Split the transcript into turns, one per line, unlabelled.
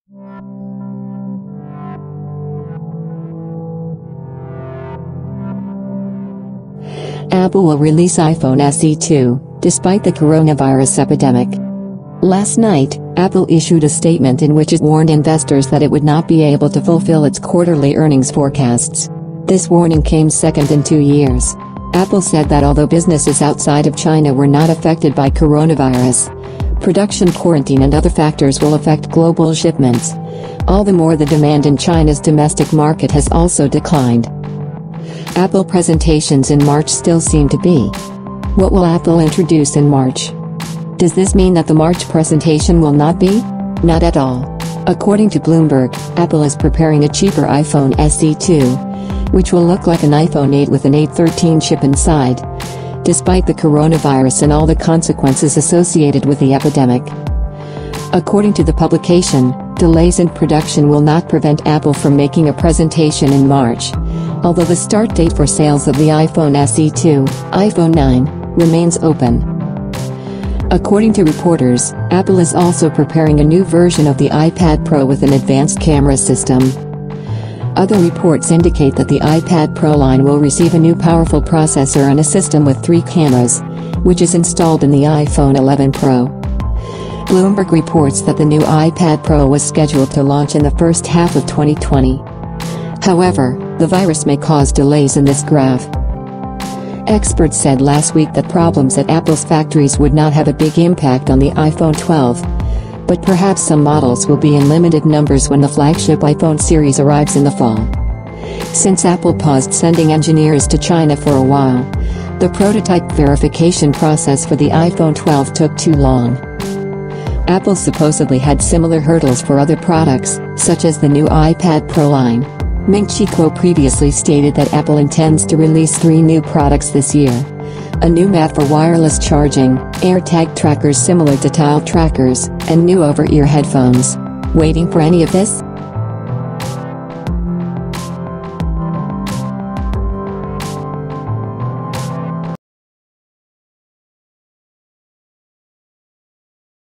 Apple will release iPhone SE 2, despite the coronavirus epidemic. Last night, Apple issued a statement in which it warned investors that it would not be able to fulfill its quarterly earnings forecasts. This warning came second in 2 years. Apple said that although businesses outside of China were not affected by coronavirus, production quarantine and other factors will affect global shipments. All the more the demand in China's domestic market has also declined. Apple presentations in March still seem to be. What will Apple introduce in March? Does this mean that the March presentation will not be? Not at all. According to Bloomberg, Apple is preparing a cheaper iPhone SE 2, which will look like an iPhone 8 with an A13 chip inside, despite the coronavirus and all the consequences associated with the epidemic. According to the publication, delays in production will not prevent Apple from making a presentation in March, although the start date for sales of the iPhone SE 2, iPhone 9, remains open. According to reporters, Apple is also preparing a new version of the iPad Pro with an advanced camera system. Other reports indicate that the iPad Pro line will receive a new powerful processor and a system with 3 cameras, which is installed in the iPhone 11 Pro. Bloomberg reports that the new iPad Pro was scheduled to launch in the first half of 2020. However, the virus may cause delays in this graph. Experts said last week that problems at Apple's factories would not have a big impact on the iPhone 12, but perhaps some models will be in limited numbers when the flagship iPhone series arrives in the fall. Since Apple paused sending engineers to China for a while, the prototype verification process for the iPhone 12 took too long. Apple supposedly had similar hurdles for other products, such as the new iPad Pro line. Ming Chi Kuo previously stated that Apple intends to release 3 new products this year. A new mat for wireless charging, AirTag trackers similar to Tile trackers, and new over-ear headphones. Waiting for any of this?